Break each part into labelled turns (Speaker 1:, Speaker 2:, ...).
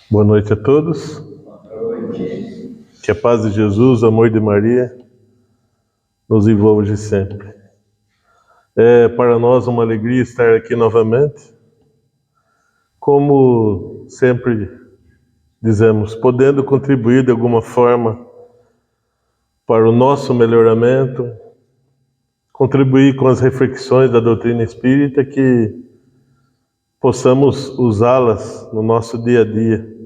Speaker 1: Boa noite a todos. Que a paz de Jesus, o amor de Maria, nos envolva de sempre. É para nós uma alegria estar aqui novamente. Como sempre dizemos, podendo contribuir de alguma forma para o nosso melhoramento, contribuir com as reflexões da doutrina espírita, que possamos usá-las no nosso dia a dia.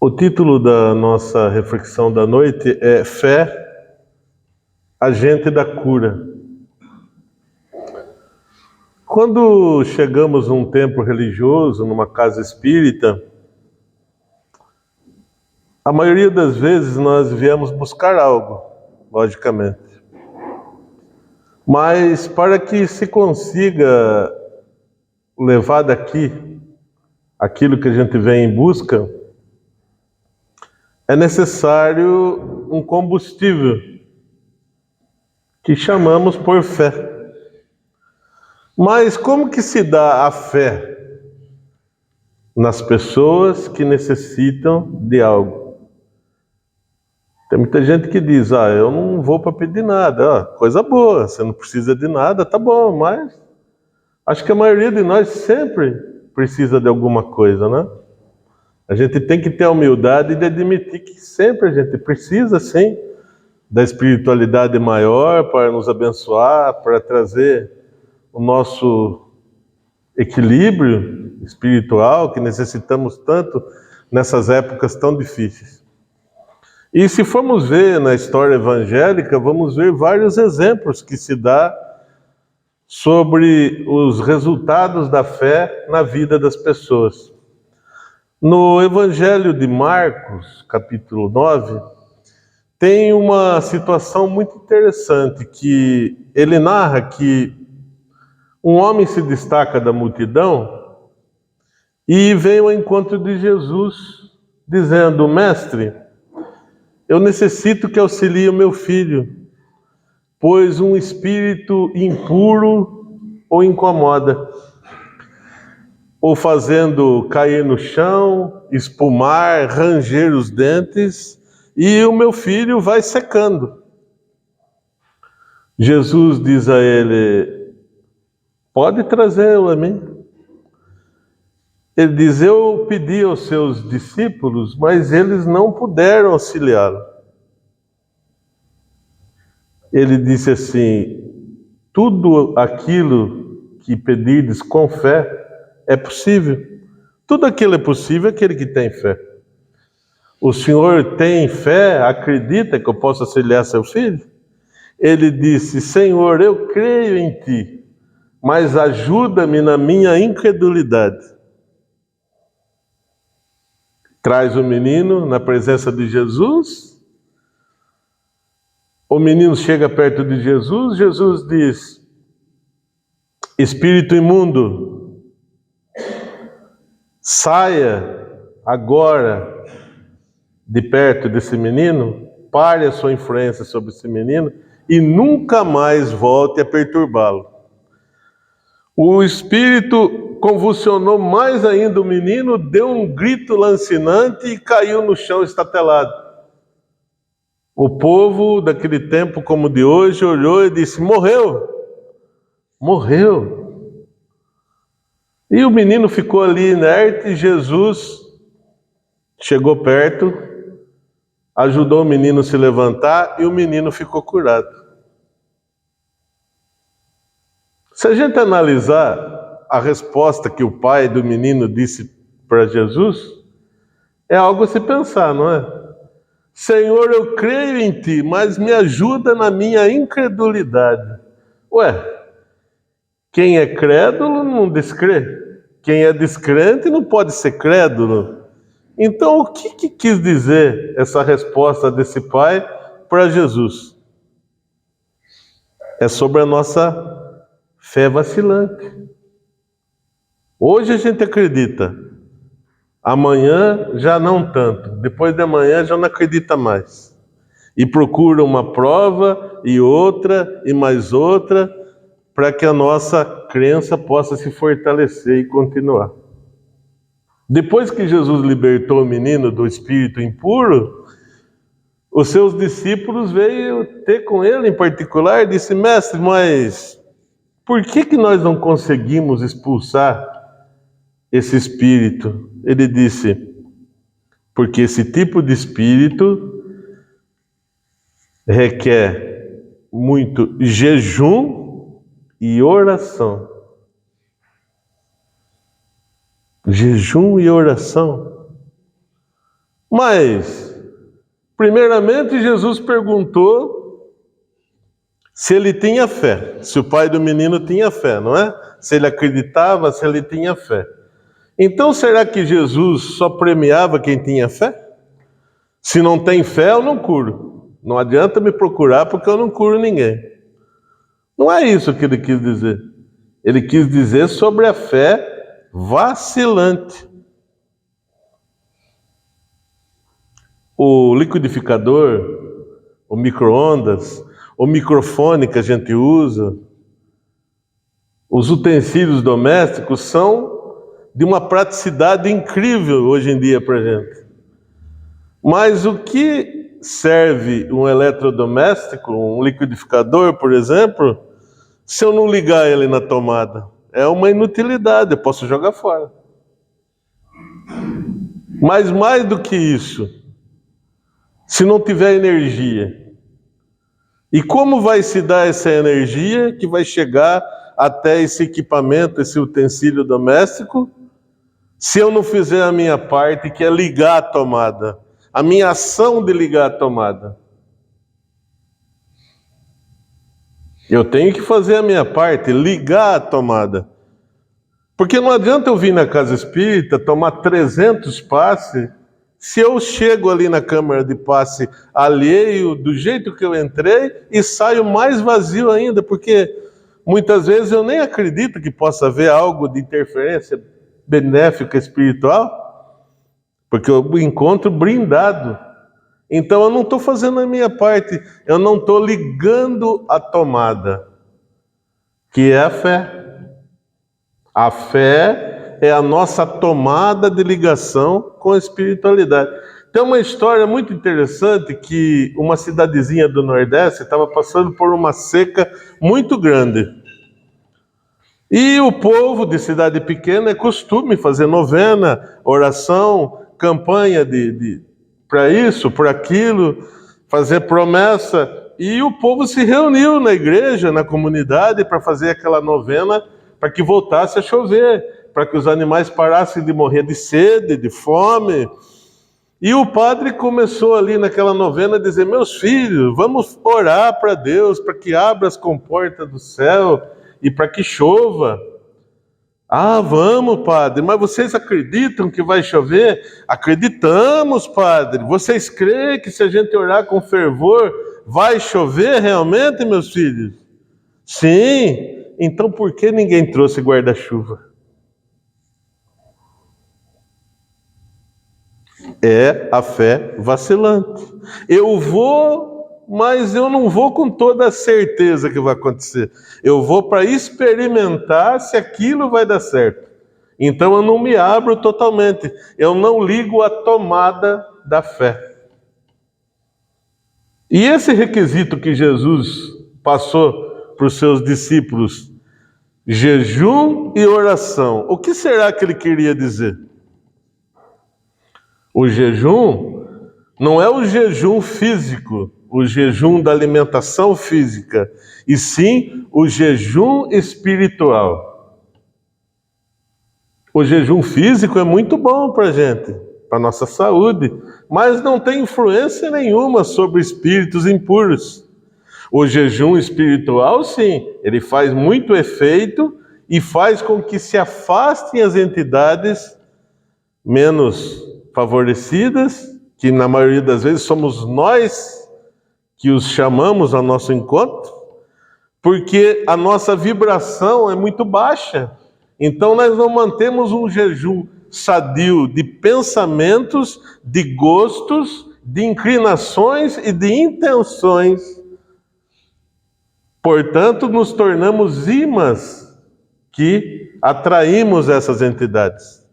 Speaker 1: O título da nossa reflexão da noite é Fé, agente da cura. Quando chegamos num templo religioso, numa casa espírita, a maioria das vezes nós viemos buscar algo, logicamente. Mas para que se consiga levar daqui aquilo que a gente vem em busca, é necessário um combustível que chamamos por fé. Mas como que se dá a fé nas pessoas que necessitam de algo? Tem muita gente que diz, eu não vou para pedir nada. Coisa boa, você não precisa de nada, tá bom, mas acho que a maioria de nós sempre precisa de alguma coisa, né? A gente tem que ter a humildade de admitir que sempre a gente precisa, sim, da espiritualidade maior para nos abençoar, para trazer o nosso equilíbrio espiritual que necessitamos tanto nessas épocas tão difíceis. E se formos ver na história evangélica, vamos ver vários exemplos que se dá sobre os resultados da fé na vida das pessoas. No Evangelho de Marcos, capítulo 9, tem uma situação muito interessante, que ele narra que um homem se destaca da multidão e vem ao encontro de Jesus, dizendo, Mestre, eu necessito que auxilie o meu filho, pois um espírito impuro o incomoda, ou fazendo cair no chão, espumar, ranger os dentes, e o meu filho vai secando. Jesus diz a ele, pode trazê-lo a mim. Ele diz, eu pedi aos seus discípulos, mas eles não puderam auxiliá-lo. Ele disse assim, tudo aquilo que pedirdes com fé é possível. Tudo aquilo é possível aquele que tem fé. O senhor tem fé, acredita que eu posso auxiliar seu filho? Ele disse, Senhor, eu creio em ti, mas ajuda-me na minha incredulidade. Traz o menino na presença de Jesus. O menino chega perto de Jesus. Jesus diz, espírito imundo, saia agora de perto desse menino, pare a sua influência sobre esse menino e nunca mais volte a perturbá-lo. O espírito convulsionou mais ainda o menino, deu um grito lancinante e caiu no chão estatelado. O povo daquele tempo como de hoje olhou e disse, morreu, morreu. E o menino ficou ali inerte e Jesus chegou perto, ajudou o menino a se levantar e o menino ficou curado. Se a gente analisar a resposta que o pai do menino disse para Jesus, é algo a se pensar, não é? Senhor, eu creio em ti, mas me ajuda na minha incredulidade. Ué, quem é crédulo não descrê. Quem é descrente não pode ser crédulo. Então, o que quis dizer essa resposta desse pai para Jesus? É sobre a nossa fé vacilante. Hoje a gente acredita, amanhã já não tanto, depois de amanhã já não acredita mais. E procura uma prova e outra e mais outra para que a nossa crença possa se fortalecer e continuar. Depois que Jesus libertou o menino do espírito impuro, os seus discípulos veio ter com ele em particular e disse: mestre, mas por que nós não conseguimos expulsar esse espírito? Ele disse: porque esse tipo de espírito requer muito jejum e oração. Jejum e oração. Mas, primeiramente, Jesus perguntou se ele tinha fé, se o pai do menino tinha fé, não é? Se ele acreditava, se ele tinha fé. Então, será que Jesus só premiava quem tinha fé? Se não tem fé, eu não curo. Não adianta me procurar porque eu não curo ninguém. Não é isso que ele quis dizer. Ele quis dizer sobre a fé vacilante. O liquidificador, o micro-ondas, o microfone que a gente usa, os utensílios domésticos são de uma praticidade incrível hoje em dia para a gente. Mas o que serve um eletrodoméstico, um liquidificador, por exemplo, se eu não ligar ele na tomada? É uma inutilidade, eu posso jogar fora. Mas mais do que isso, se não tiver energia, e como vai se dar essa energia que vai chegar até esse equipamento, esse utensílio doméstico, se eu não fizer a minha parte, que é ligar a tomada, a minha ação de ligar a tomada? Eu tenho que fazer a minha parte, ligar a tomada. Porque não adianta eu vir na casa espírita, tomar 300 passes, se eu chego ali na câmara de passe alheio, do jeito que eu entrei, e saio mais vazio ainda, porque muitas vezes eu nem acredito que possa haver algo de interferência benéfica espiritual, porque eu encontro blindado. Então eu não estou fazendo a minha parte, eu não estou ligando a tomada, que é a fé. A fé é a nossa tomada de ligação com a espiritualidade. Tem uma história muito interessante que uma cidadezinha do Nordeste estava passando por uma seca muito grande. E o povo de cidade pequena é costume fazer novena, oração, campanha para isso, para aquilo, fazer promessa. E o povo se reuniu na igreja, na comunidade, para fazer aquela novena, para que voltasse a chover, para que os animais parassem de morrer de sede, de fome. E o padre começou ali naquela novena a dizer: meus filhos, vamos orar para Deus, para que abra as comportas do céu e para que chova. Ah, vamos, padre, mas vocês acreditam que vai chover? Acreditamos, padre. Vocês creem que se a gente orar com fervor, vai chover realmente, meus filhos? Sim. Então por que ninguém trouxe guarda-chuva? É a fé vacilante. Eu vou, mas eu não vou com toda a certeza que vai acontecer. Eu vou para experimentar se aquilo vai dar certo. Então eu não me abro totalmente. Eu não ligo a tomada da fé. E esse requisito que Jesus passou para os seus discípulos, jejum e oração, o que será que ele queria dizer? O jejum não é o jejum físico, o jejum da alimentação física, e sim o jejum espiritual. O jejum físico é muito bom para a gente, para a nossa saúde, mas não tem influência nenhuma sobre espíritos impuros. O jejum espiritual, sim, ele faz muito efeito e faz com que se afastem as entidades menos favorecidas, que na maioria das vezes somos nós que os chamamos ao nosso encontro, porque a nossa vibração é muito baixa. Então nós não mantemos um jejum sadio de pensamentos, de gostos, de inclinações e de intenções. Portanto, nos tornamos imãs que atraímos essas entidades.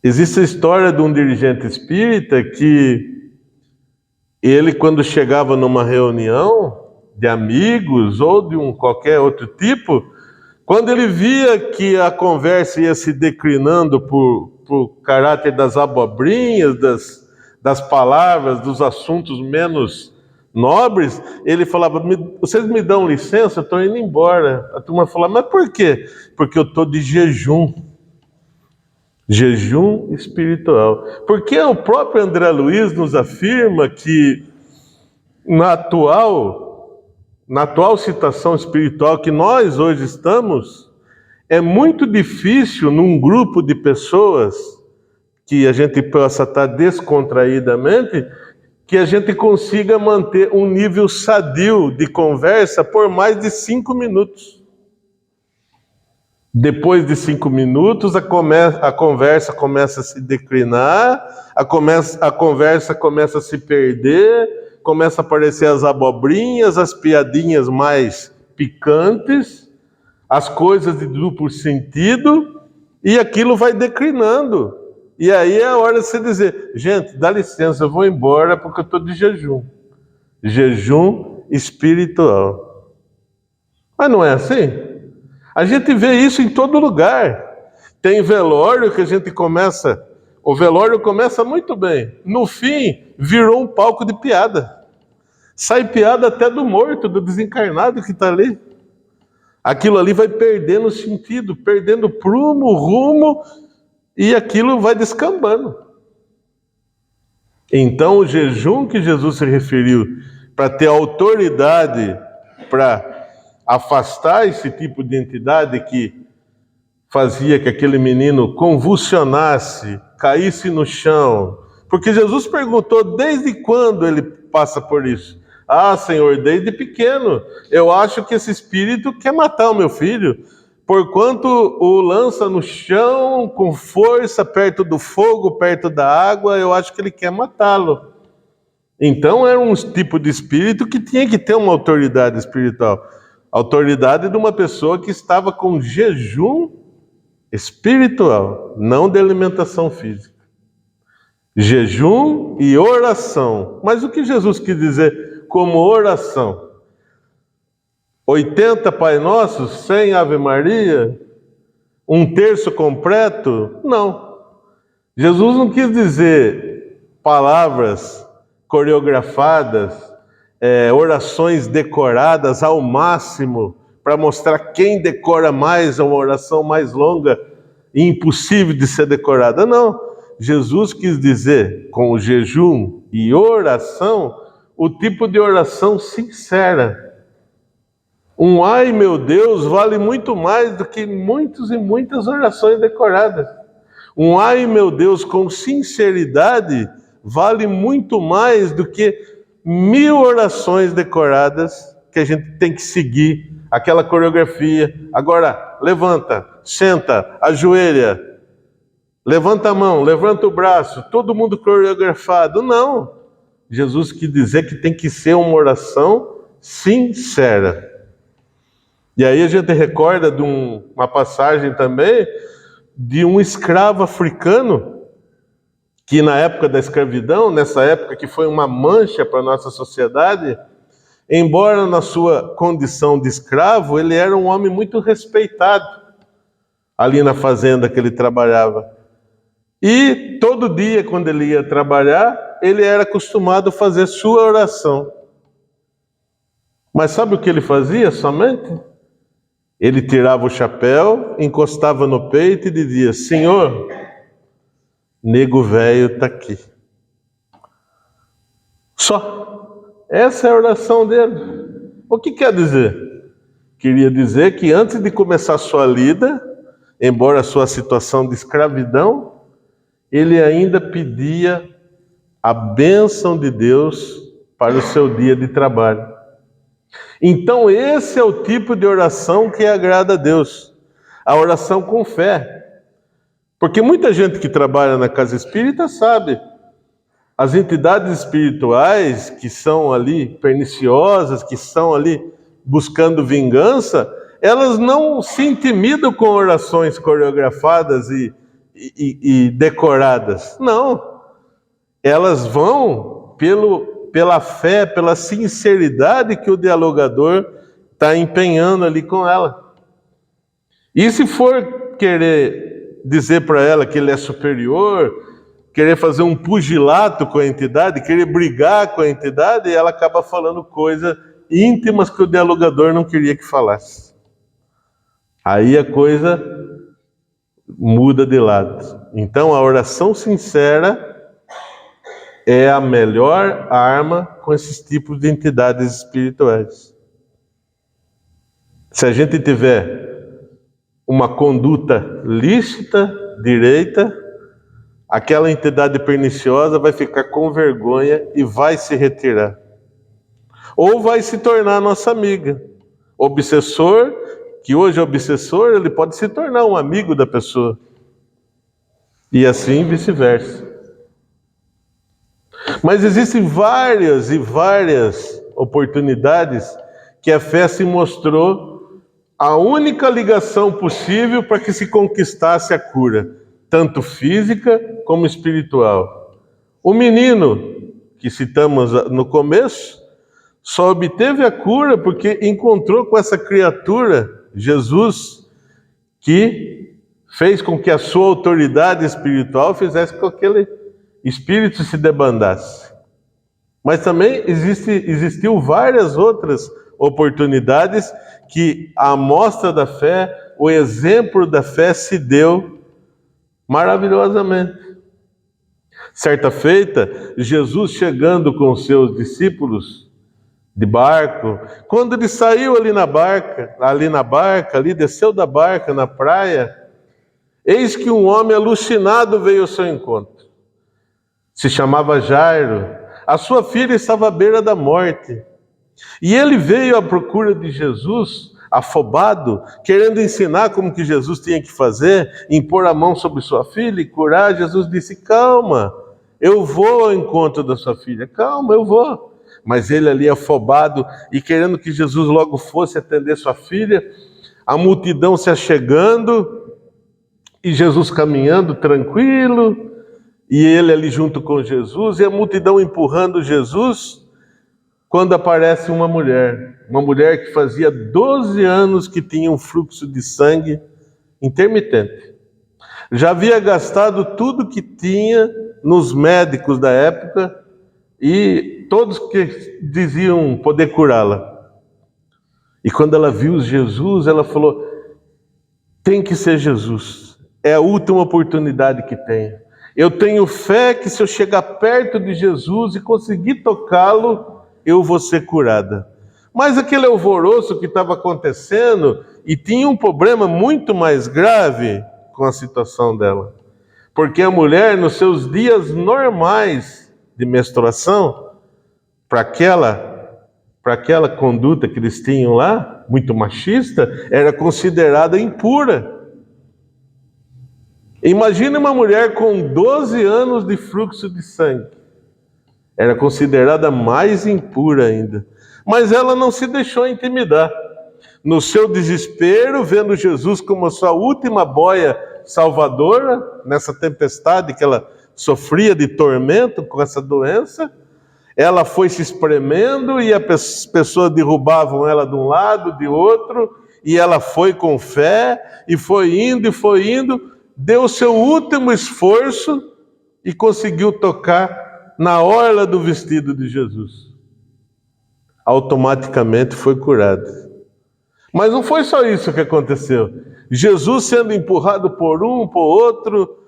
Speaker 1: Existe a história de um dirigente espírita que ele, quando chegava numa reunião de amigos ou de qualquer outro tipo, quando ele via que a conversa ia se declinando por caráter das abobrinhas, das palavras, dos assuntos menos nobres, ele falava: vocês me dão licença, eu estou indo embora. A turma falava: mas por quê? Porque eu estou de jejum. Jejum espiritual. Porque o próprio André Luiz nos afirma que na atual situação espiritual que nós hoje estamos, é muito difícil num grupo de pessoas que a gente possa estar descontraídamente, que a gente consiga manter um nível sadio de conversa por mais de 5 minutos. Depois de 5 minutos, a conversa começa a se declinar, a conversa começa a se perder, começa a aparecer as abobrinhas, as piadinhas mais picantes, as coisas de duplo sentido, e aquilo vai declinando. E aí é a hora de você dizer: gente, dá licença, eu vou embora porque eu estou de jejum. Jejum espiritual. Mas não é assim? A gente vê isso em todo lugar. Tem velório que a gente começa... O velório começa muito bem. No fim, virou um palco de piada. Sai piada até do morto, do desencarnado que está ali. Aquilo ali vai perdendo sentido, perdendo prumo, rumo, e aquilo vai descambando. Então, o jejum que Jesus se referiu para ter autoridade para afastar esse tipo de entidade que fazia que aquele menino convulsionasse, caísse no chão. Porque Jesus perguntou: desde quando ele passa por isso? Ah, Senhor, desde pequeno. Eu acho que esse espírito quer matar o meu filho, porquanto o lança no chão com força, perto do fogo, perto da água, eu acho que ele quer matá-lo. Então era um tipo de espírito que tinha que ter uma autoridade espiritual. Autoridade de uma pessoa que estava com jejum espiritual, não de alimentação física. Jejum e oração. Mas o que Jesus quis dizer como oração? 80 Pai Nossos, 100 Ave Maria, um terço completo? Não. Jesus não quis dizer palavras coreografadas, orações decoradas ao máximo, para mostrar quem decora mais uma oração mais longa e impossível de ser decorada. Não. Jesus quis dizer, com o jejum e oração, o tipo de oração sincera. Um ai meu Deus vale muito mais do que muitas e muitas orações decoradas. Um ai meu Deus com sinceridade vale muito mais do que 1000 orações decoradas que a gente tem que seguir aquela coreografia. Agora, levanta, senta, ajoelha, levanta a mão, levanta o braço, todo mundo coreografado. Não. Jesus quis dizer que tem que ser uma oração sincera. E aí a gente recorda de uma passagem também de um escravo africano que na época da escravidão, nessa época que foi uma mancha para a nossa sociedade, embora na sua condição de escravo, ele era um homem muito respeitado ali na fazenda que ele trabalhava. E todo dia, quando ele ia trabalhar, ele era acostumado a fazer sua oração. Mas sabe o que ele fazia somente? Ele tirava o chapéu, encostava no peito e dizia: Senhor, nego velho está aqui. Só. Essa é a oração dele. O que quer dizer? Queria dizer que antes de começar a sua lida, embora a sua situação de escravidão, ele ainda pedia a bênção de Deus para o seu dia de trabalho. Então esse é o tipo de oração que agrada a Deus. A oração com fé. Porque muita gente que trabalha na casa espírita sabe, as entidades espirituais que são ali perniciosas, que estão ali buscando vingança, elas não se intimidam com orações coreografadas e decoradas. Não. Elas vão pela fé, pela sinceridade que o dialogador está empenhando ali com ela. E se for querer dizer para ela que ele é superior, querer fazer um pugilato com a entidade, querer brigar com a entidade, ela acaba falando coisas íntimas que o dialogador não queria que falasse. Aí a coisa muda de lado. Então a oração sincera é a melhor arma com esses tipos de entidades espirituais. Se a gente tiver uma conduta lícita, direita, aquela entidade perniciosa vai ficar com vergonha e vai se retirar. Ou vai se tornar nossa amiga. Obsessor, que hoje é obsessor, ele pode se tornar um amigo da pessoa. E assim vice-versa. Mas existem várias e várias oportunidades que a fé se mostrou a única ligação possível para que se conquistasse a cura, tanto física como espiritual. O menino, que citamos no começo, só obteve a cura porque encontrou com essa criatura, Jesus, que fez com que a sua autoridade espiritual fizesse com que aquele espírito se debandasse. Mas também existiu várias outras oportunidades que a amostra da fé, o exemplo da fé se deu maravilhosamente. Certa feita, Jesus chegando com seus discípulos de barco, quando ele saiu ali na barca, desceu da barca na praia, eis que um homem alucinado veio ao seu encontro. Se chamava Jairo. A sua filha estava à beira da morte. E ele veio à procura de Jesus, afobado, querendo ensinar como que Jesus tinha que fazer, impor a mão sobre sua filha e curar. Jesus disse: calma, eu vou ao encontro da sua filha. Calma, eu vou. Mas ele ali afobado e querendo que Jesus logo fosse atender sua filha, a multidão se achegando e Jesus caminhando tranquilo, e ele ali junto com Jesus, e a multidão empurrando Jesus, quando aparece uma mulher que fazia 12 anos que tinha um fluxo de sangue intermitente. Já havia gastado tudo que tinha nos médicos da época, e todos que diziam poder curá-la. E quando ela viu Jesus, ela falou: tem que ser Jesus, é a última oportunidade que tenho. Eu tenho fé que se eu chegar perto de Jesus e conseguir tocá-lo, eu vou ser curada. Mas aquele alvoroço que estava acontecendo, e tinha um problema muito mais grave com a situação dela. Porque a mulher, nos seus dias normais de menstruação, para aquela conduta que eles tinham lá, muito machista, era considerada impura. Imagine uma mulher com 12 anos de fluxo de sangue. Era considerada mais impura ainda. Mas ela não se deixou intimidar. No seu desespero, vendo Jesus como a sua última boia salvadora, nessa tempestade que ela sofria de tormento com essa doença, ela foi se espremendo e as pessoas derrubavam ela de um lado, de outro, e ela foi com fé, e foi indo, deu o seu último esforço e conseguiu tocar na orla do vestido de Jesus. Automaticamente foi curado. Mas não foi só isso que aconteceu. Jesus sendo empurrado por um, por outro,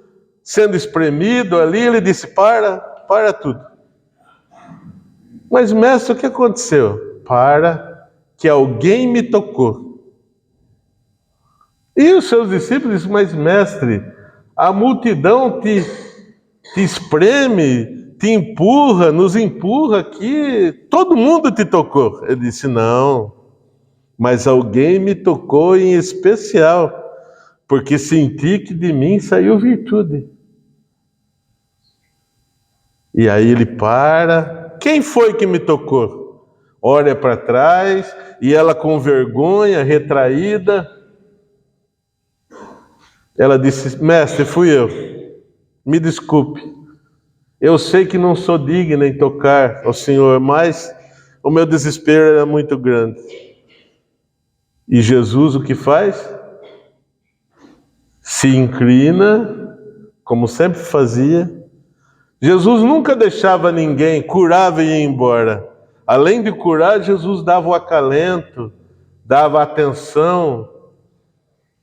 Speaker 1: sendo espremido ali, ele disse: para tudo. Mas mestre, o que aconteceu? Para que alguém me tocou. E os seus discípulos disseram: mas mestre, a multidão te espreme, te empurra, nos empurra aqui, todo mundo te tocou. Ele disse: não, mas alguém me tocou em especial, porque senti que de mim saiu virtude. E aí ele para: quem foi que me tocou? Olha para trás, e ela com vergonha, retraída, Ela disse: mestre, fui eu. Me desculpe. Eu sei que não sou digna em tocar ao Senhor, mas o meu desespero era muito grande. E Jesus o que faz? Se inclina, como sempre fazia. Jesus nunca deixava ninguém, curava e ia embora. Além de curar, Jesus dava o acalento, dava atenção.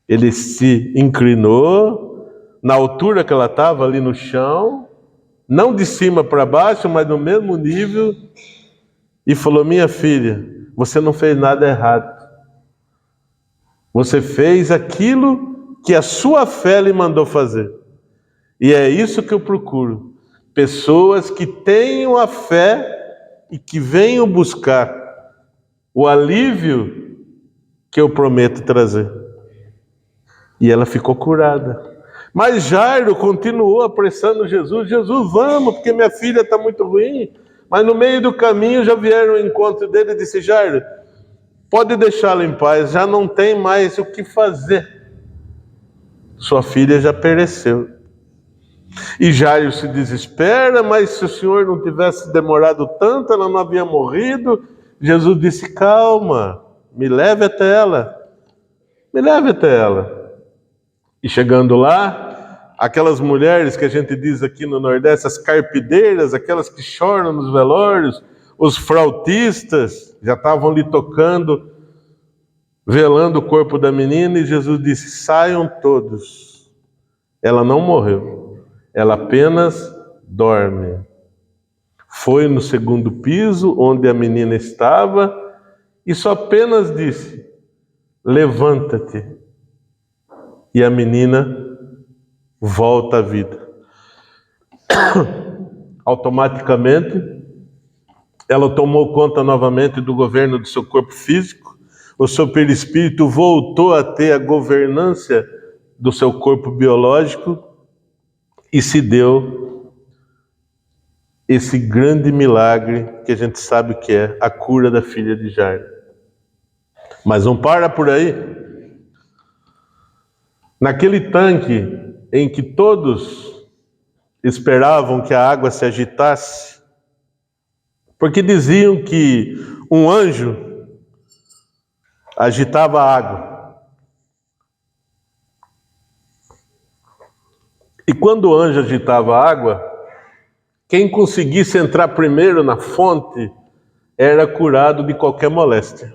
Speaker 1: Ele se inclinou, na altura que ela estava, ali no chão, não de cima para baixo, mas no mesmo nível, e falou: minha filha, você não fez nada errado. Você fez aquilo que a sua fé lhe mandou fazer. E é isso que eu procuro. Pessoas que tenham a fé e que venham buscar o alívio que eu prometo trazer. E ela ficou curada. Mas Jairo continuou apressando Jesus. Jesus, vamos, porque minha filha está muito ruim. Mas no meio do caminho já vieram ao encontro dele e disse: Jairo, pode deixá-la em paz, já não tem mais o que fazer. Sua filha já pereceu. E Jairo se desespera, mas se o Senhor não tivesse demorado tanto, ela não havia morrido. Jesus disse: calma, me leve até ela. Me leve até ela. E chegando lá, aquelas mulheres que a gente diz aqui no Nordeste, as carpideiras, aquelas que choram nos velórios, os flautistas, já estavam ali tocando, velando o corpo da menina, e Jesus disse: saiam todos. Ela não morreu, ela apenas dorme. Foi no segundo piso, onde a menina estava, e só apenas disse: levanta-te. E a menina volta à vida. Automaticamente, ela tomou conta novamente do governo do seu corpo físico, o seu perispírito voltou a ter a governância do seu corpo biológico e se deu esse grande milagre que a gente sabe que é a cura da filha de Jairo. Mas não para por aí. Naquele tanque em que todos esperavam que a água se agitasse, porque diziam que um anjo agitava a água. E quando o anjo agitava a água, quem conseguisse entrar primeiro na fonte era curado de qualquer moléstia.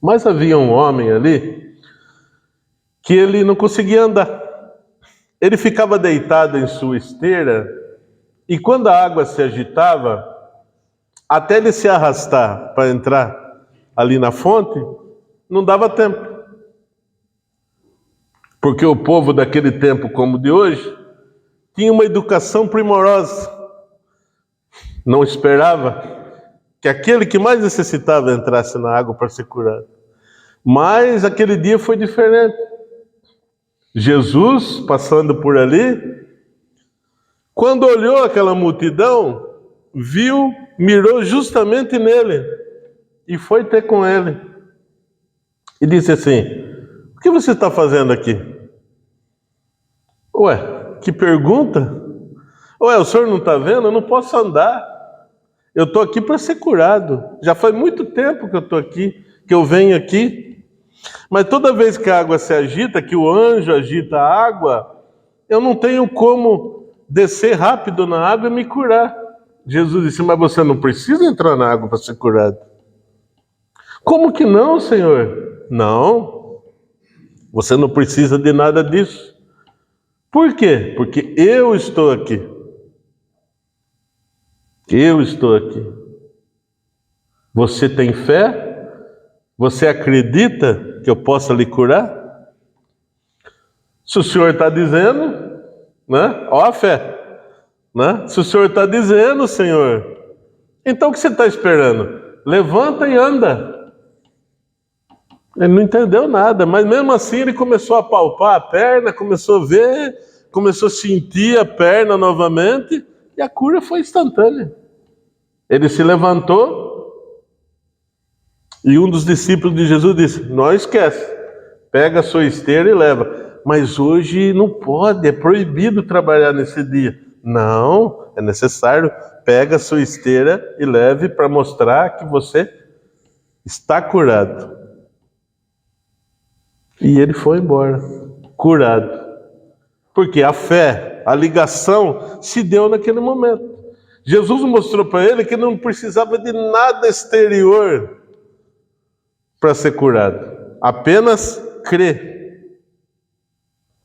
Speaker 1: Mas havia um homem ali que ele não conseguia andar. Ele ficava deitado em sua esteira e quando a água se agitava, até ele se arrastar para entrar ali na fonte, não dava tempo. Porque o povo daquele tempo, como o de hoje, tinha uma educação primorosa. Não esperava que aquele que mais necessitava entrasse na água para ser curado. Mas aquele dia foi diferente. Jesus, passando por ali, quando olhou aquela multidão, viu, mirou justamente nele e foi ter com ele. E disse assim: o que você está fazendo aqui? Ué, que pergunta? Ué, o senhor não está vendo? Eu não posso andar. Eu estou aqui para ser curado. Já faz muito tempo que eu estou aqui, que eu venho aqui. Mas toda vez que a água se agita, que o anjo agita a água, eu não tenho como descer rápido na água e me curar. Jesus disse: mas você não precisa entrar na água para ser curado. Como que não, Senhor? Não, você não precisa de nada disso. Por quê? Porque eu estou aqui. Eu estou aqui. Você tem fé? Você acredita que eu possa lhe curar? Se o Senhor está dizendo, né? Ó a fé, né? Se o Senhor está dizendo, Senhor, então o que você está esperando? Levanta e anda. Ele não entendeu nada, mas mesmo assim ele começou a palpar a perna, começou a ver, começou a sentir a perna novamente e a cura foi instantânea. Ele se levantou e um dos discípulos de Jesus disse: não esquece, pega a sua esteira e leva. mas hoje não pode, é proibido trabalhar nesse dia. Não, é necessário. Pega a sua esteira e leve para mostrar que você está curado. E ele foi embora, curado. Porque a fé, a ligação se deu naquele momento. Jesus mostrou para ele que não precisava de nada exterior para ser curado. Apenas crer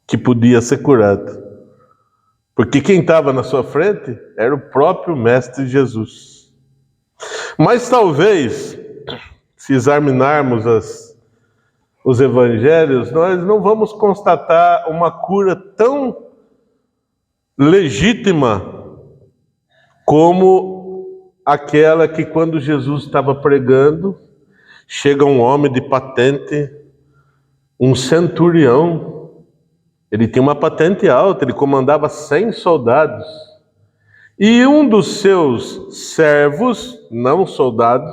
Speaker 1: que podia ser curado. Porque quem estava na sua frente era o próprio Mestre Jesus. Mas talvez, se examinarmos os evangelhos, nós não vamos constatar uma cura tão legítima como aquela que, quando Jesus estava pregando, chega um homem de patente, um centurião. Ele tinha uma patente alta, ele comandava 100 soldados. E um dos seus servos, não soldado,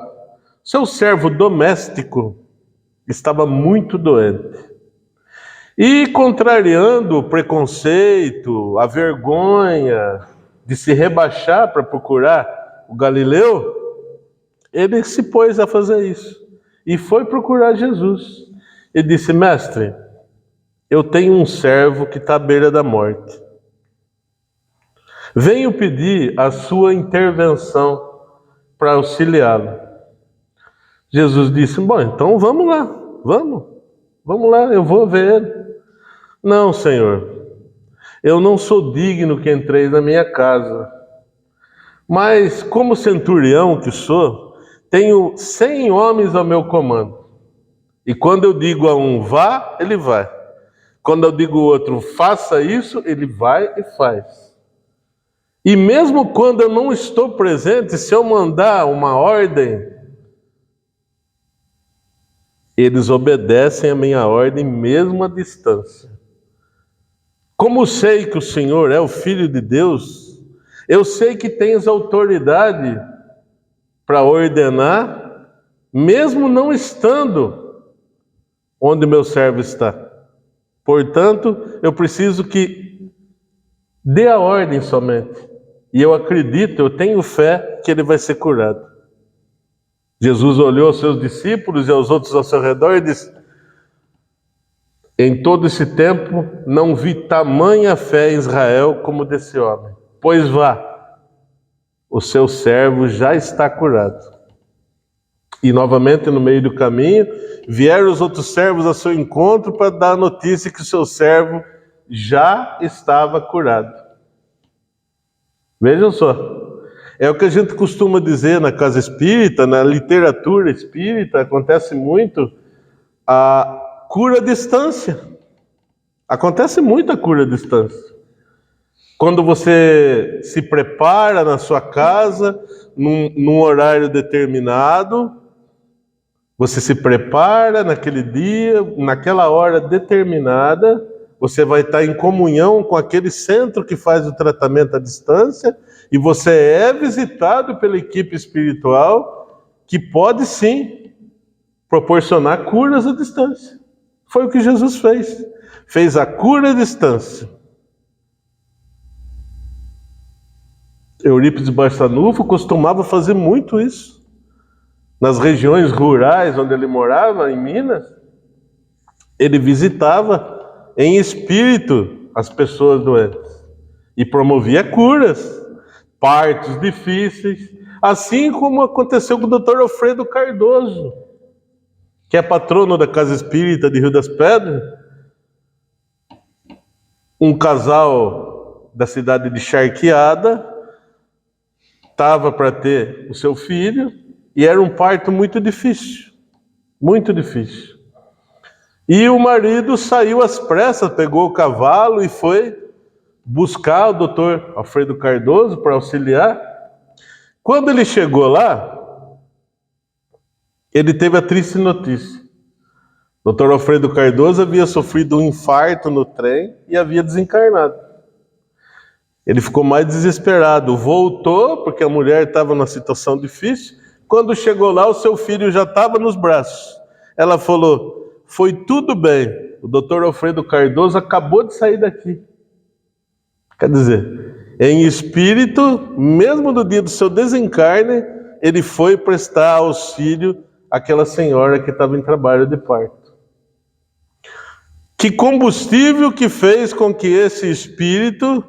Speaker 1: seu servo doméstico, estava muito doente. E, contrariando o preconceito, a vergonha de se rebaixar para procurar o Galileu, ele se pôs a fazer isso. E foi procurar Jesus. E disse: mestre, eu tenho um servo que está à beira da morte. Venho pedir a sua intervenção para auxiliá-lo. Jesus disse: bom, então vamos lá, vamos lá, eu vou ver ele. Não, Senhor, eu não sou digno que entreis na minha casa. Mas, como centurião que sou, tenho 100 homens ao meu comando. E quando eu digo a um vá, ele vai. Quando eu digo ao outro faça isso, ele vai e faz. E mesmo quando eu não estou presente, se eu mandar uma ordem, eles obedecem a minha ordem mesmo à distância. Como sei que o Senhor é o Filho de Deus, eu sei que tens autoridade para ordenar, mesmo não estando onde meu servo está. Portanto, eu preciso que dê a ordem somente. E eu acredito, eu tenho fé que ele vai ser curado. Jesus olhou aos seus discípulos e aos outros ao seu redor e disse: em todo esse tempo não vi tamanha fé em Israel como desse homem. Pois vá, o seu servo já está curado. E novamente no meio do caminho vieram os outros servos ao seu encontro para dar a notícia que o seu servo já estava curado. Vejam só, é o que a gente costuma dizer na casa espírita, na literatura espírita, acontece muito a cura à distância. Acontece muito a cura à distância. Quando você se prepara na sua casa, num horário determinado, você se prepara naquele dia, naquela hora determinada, você vai estar em comunhão com aquele centro que faz o tratamento à distância, e você é visitado pela equipe espiritual que pode sim proporcionar curas à distância. Foi o que Jesus fez. Fez a cura à distância. Eurípides Barçanufo costumava fazer muito isso. Nas regiões rurais onde ele morava, em Minas, ele visitava em espírito as pessoas doentes e promovia curas, partos difíceis, assim como aconteceu com o Dr. Alfredo Cardoso, que é patrono da Casa Espírita de Rio das Pedras. Um casal da cidade de Charqueada estava para ter o seu filho e era um parto muito difícil, muito difícil. E o marido saiu às pressas, pegou o cavalo e foi buscar o doutor Alfredo Cardoso para auxiliar. Quando ele chegou lá, ele teve a triste notícia. O doutor Alfredo Cardoso havia sofrido um infarto no trem e havia desencarnado. Ele ficou mais desesperado, voltou, porque a mulher estava numa situação difícil. Quando chegou lá, o seu filho já estava nos braços. Ela falou: foi tudo bem, O doutor Alfredo Cardoso acabou de sair daqui. Quer dizer, em espírito, mesmo no dia do seu desencarne, ele foi prestar auxílio àquela senhora que estava em trabalho de parto. Que combustível que fez com que esse espírito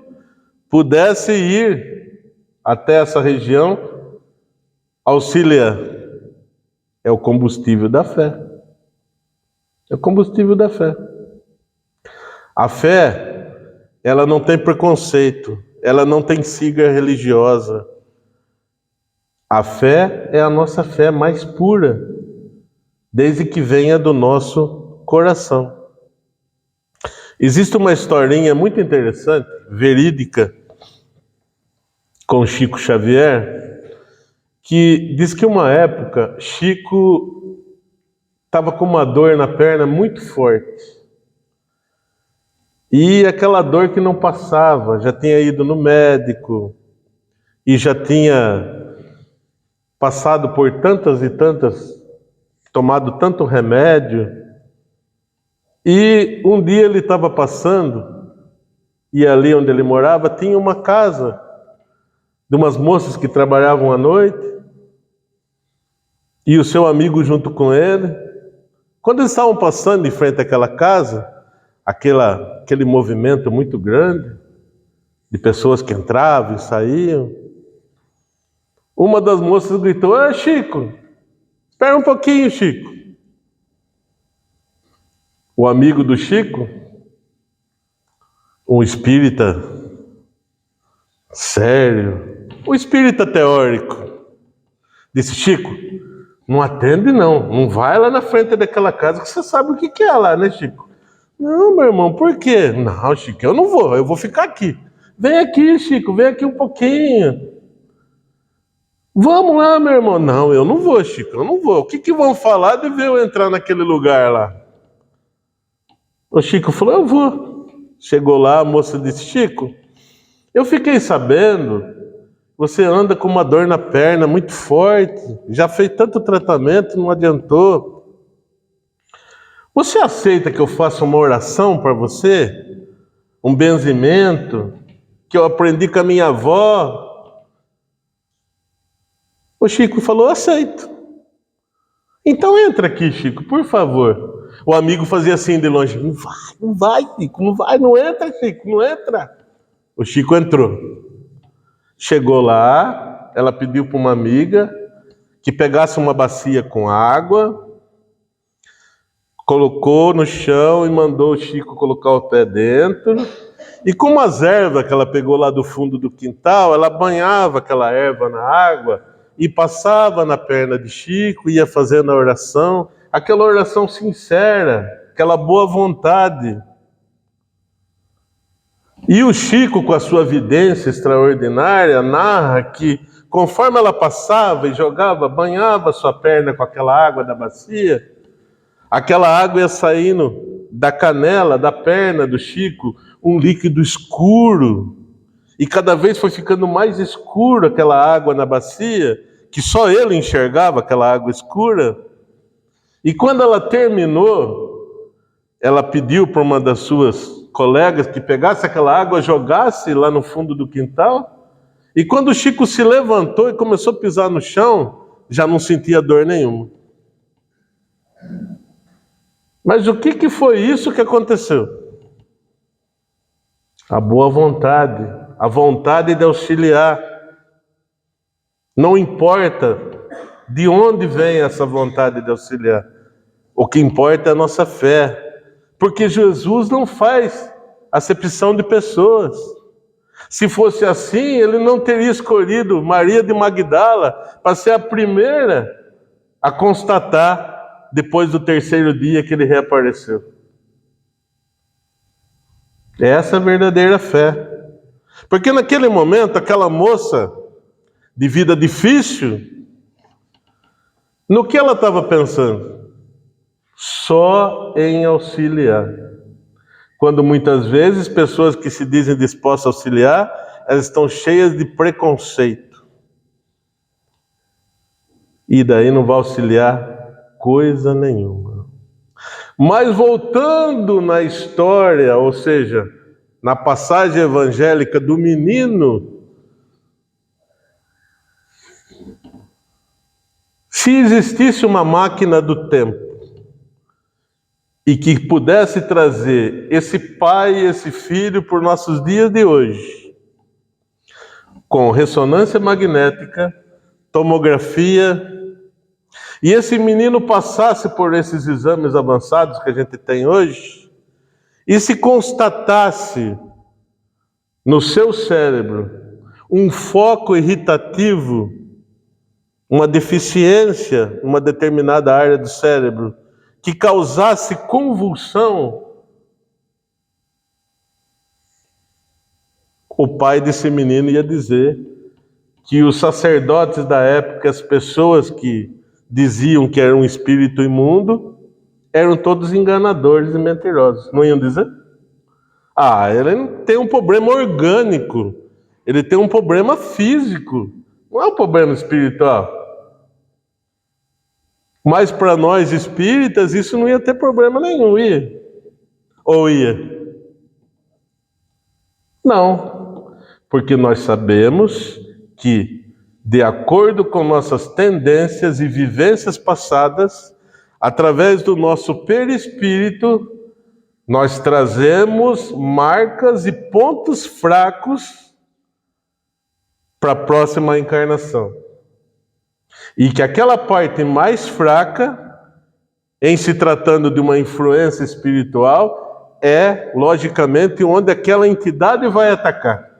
Speaker 1: pudesse ir até essa região auxiliar? É o combustível da fé. É o combustível da fé. A fé, ela não tem preconceito, ela não tem sigla religiosa. A fé é a nossa fé mais pura, desde que venha do nosso coração. Existe uma historinha muito interessante, verídica, com Chico Xavier, que diz que uma época Chico estava com uma dor na perna muito forte. E aquela dor que não passava, já tinha ido no médico e já tinha passado por tantas e tantas, tomado tanto remédio. E um dia ele estava passando, e ali onde ele morava tinha uma casa de umas moças que trabalhavam à noite, e o seu amigo junto com ele. Quando eles estavam passando em frente àquela casa, aquele movimento muito grande de pessoas que entravam e saíam, uma das moças gritou: "Ô Chico, espera um pouquinho, Chico." O amigo do Chico, um espírita sério, um espírita teórico, disse: "Chico, não atende não vai lá na frente daquela casa que você sabe o que é lá, né, Chico?" "Não, meu irmão, por quê?" "Não, Chico, eu não vou, eu vou ficar aqui." "Vem aqui, Chico, vem aqui um pouquinho." "Vamos lá, meu irmão." "Não, eu não vou, Chico, eu não vou. O que vão falar de ver eu entrar naquele lugar lá?" O Chico falou: "Eu vou." Chegou lá, a moça disse: "Chico, eu fiquei sabendo, você anda com uma dor na perna muito forte, já fez tanto tratamento, não adiantou. Você aceita que eu faça uma oração para você? Um benzimento que eu aprendi com a minha avó?" O Chico falou: "Aceito." "Então entra aqui, Chico, por favor." O amigo fazia assim de longe: não vai, Chico, não vai, não entra, Chico, não entra." O Chico entrou. Chegou lá, ela pediu para uma amiga que pegasse uma bacia com água, colocou no chão e mandou o Chico colocar o pé dentro. E com umas ervas que ela pegou lá do fundo do quintal, ela banhava aquela erva na água e passava na perna de Chico, ia fazendo a oração, aquela oração sincera, aquela boa vontade. E o Chico, com a sua vidência extraordinária, narra que conforme ela passava e jogava, banhava sua perna com aquela água da bacia, aquela água ia saindo da canela, da perna do Chico, um líquido escuro. E cada vez foi ficando mais escuro aquela água na bacia, que só ele enxergava aquela água escura. E quando ela terminou, ela pediu para uma das suas colegas que pegasse aquela água, jogasse lá no fundo do quintal. E quando o Chico se levantou e começou a pisar no chão, já não sentia dor nenhuma. Mas o que foi isso que aconteceu? A boa vontade, a vontade de auxiliar. Não importa de onde vem essa vontade de auxiliar. O que importa é a nossa fé. Porque Jesus não faz acepção de pessoas. Se fosse assim, ele não teria escolhido Maria de Magdala para ser a primeira a constatar depois do terceiro dia que ele reapareceu. Essa é a verdadeira fé. Porque naquele momento, aquela moça de vida difícil, no que ela estava pensando? Só em auxiliar. Quando muitas vezes pessoas que se dizem dispostas a auxiliar, elas estão cheias de preconceito. E daí não vai auxiliar coisa nenhuma. Mas voltando na história, ou seja, na passagem evangélica do menino, se existisse uma máquina do tempo e que pudesse trazer esse pai e esse filho por nossos dias de hoje, com ressonância magnética, tomografia, e esse menino passasse por esses exames avançados que a gente tem hoje, e se constatasse no seu cérebro um foco irritativo, uma deficiência, uma determinada área do cérebro, que causasse convulsão, o pai desse menino ia dizer que os sacerdotes da época, as pessoas que diziam que era um espírito imundo, eram todos enganadores e mentirosos. Não iam dizer? Ele tem um problema orgânico, ele tem um problema físico, não é um problema espiritual. Mas para nós espíritas, isso não ia ter problema nenhum, ia? Ou ia? Não, porque nós sabemos que, de acordo com nossas tendências e vivências passadas, através do nosso perispírito, nós trazemos marcas e pontos fracos para a próxima encarnação. E que aquela parte mais fraca, em se tratando de uma influência espiritual, é, logicamente, onde aquela entidade vai atacar.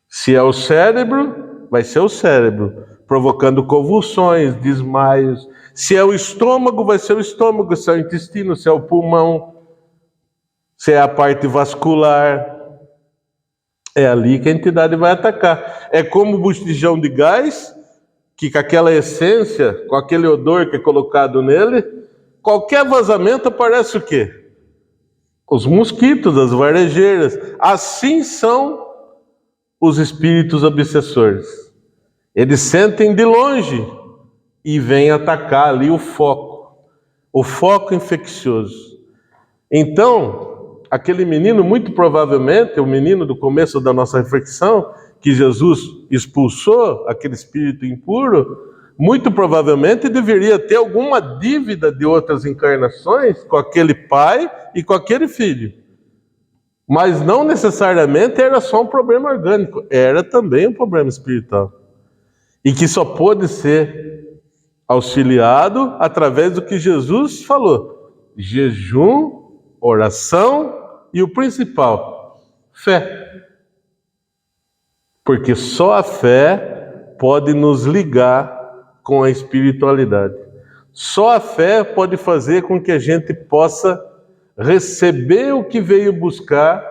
Speaker 1: Se é o cérebro, vai ser o cérebro, provocando convulsões, desmaios. Se é o estômago, vai ser o estômago. Se é o intestino, se é o pulmão, se é a parte vascular. É ali que a entidade vai atacar. É como o botijão de gás, que com aquela essência, com aquele odor que é colocado nele, qualquer vazamento aparece o quê? Os mosquitos, as varejeiras. Assim são os espíritos obsessores. Eles sentem de longe e vêm atacar ali o foco infeccioso. Então, aquele menino, muito provavelmente, o menino do começo da nossa reflexão, que Jesus expulsou, aquele espírito impuro, muito provavelmente deveria ter alguma dívida de outras encarnações com aquele pai e com aquele filho. Mas não necessariamente era só um problema orgânico, era também um problema espiritual. E que só pôde ser auxiliado através do que Jesus falou: jejum, oração e o principal, fé. Porque só a fé pode nos ligar com a espiritualidade. Só a fé pode fazer com que a gente possa receber o que veio buscar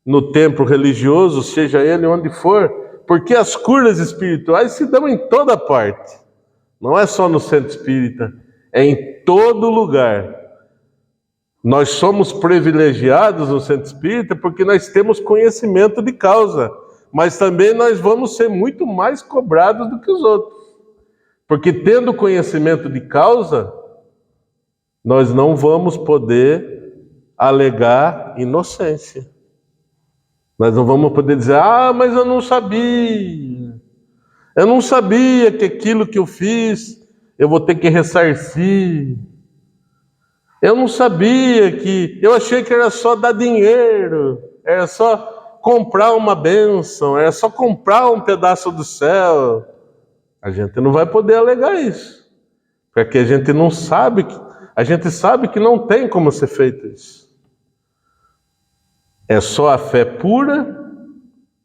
Speaker 1: no templo religioso, seja ele onde for, porque as curas espirituais se dão em toda parte. Não é só no centro espírita, é em todo lugar. Nós somos privilegiados no centro espírita porque nós temos conhecimento de causa, mas também nós vamos ser muito mais cobrados do que os outros. Porque tendo conhecimento de causa, nós não vamos poder alegar inocência. Nós não vamos poder dizer: mas eu não sabia. Eu não sabia que aquilo que eu fiz, eu vou ter que ressarcir. Eu não sabia que... Eu achei que era só dar dinheiro, era só comprar uma bênção, era só comprar um pedaço do céu. A gente não vai poder alegar isso, porque a gente não sabe, a gente sabe que não tem como ser feito isso. É só a fé pura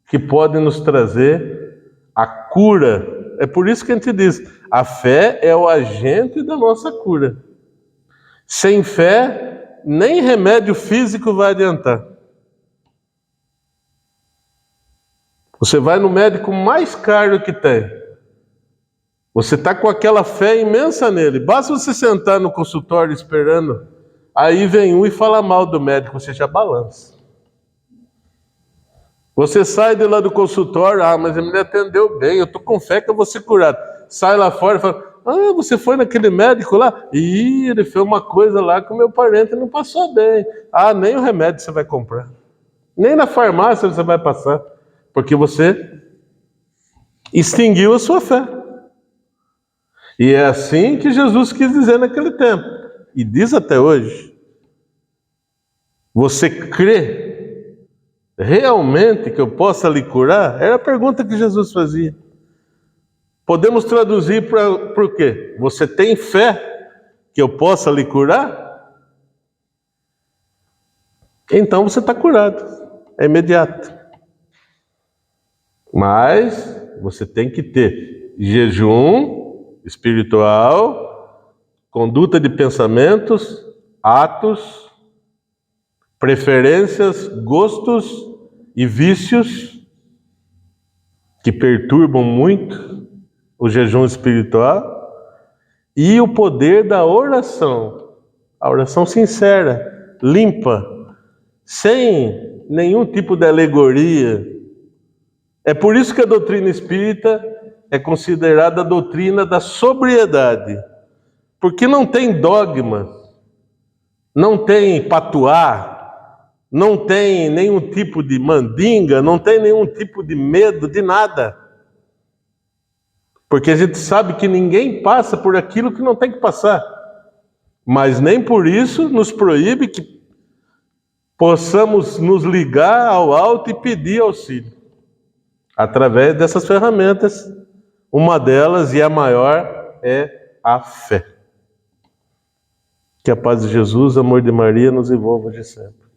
Speaker 1: que pode nos trazer a cura. É por isso que a gente diz: a fé é o agente da nossa cura. Sem fé, nem remédio físico vai adiantar. Você vai no médico mais caro que tem. Você está com aquela fé imensa nele. Basta você sentar no consultório esperando. Aí vem um e fala mal do médico, você já balança. Você sai de lá do consultório: mas ele me atendeu bem, eu estou com fé que eu vou ser curado. Sai lá fora e fala: Ah, você foi naquele médico lá? Ih, ele fez uma coisa lá que o meu parente não passou bem. Ah, nem o remédio você vai comprar. Nem na farmácia você vai passar. Porque você extinguiu a sua fé. E é assim que Jesus quis dizer naquele tempo. E diz até hoje. Você crê realmente que eu possa lhe curar? Era a pergunta que Jesus fazia. Podemos traduzir para o quê? Você tem fé que eu possa lhe curar? Então você está curado. É imediato. Mas você tem que ter jejum espiritual, conduta de pensamentos, atos, preferências, gostos e vícios que perturbam muito o jejum espiritual e o poder da oração. A oração sincera, limpa, sem nenhum tipo de alegoria. É por isso que a doutrina espírita é considerada a doutrina da sobriedade, porque não tem dogma, não tem patuá, não tem nenhum tipo de mandinga, não tem nenhum tipo de medo de nada. Porque a gente sabe que ninguém passa por aquilo que não tem que passar, mas nem por isso nos proíbe que possamos nos ligar ao alto e pedir auxílio, através dessas ferramentas. Uma delas, e a maior, é a fé. Que a paz de Jesus, o amor de Maria nos envolva de sempre.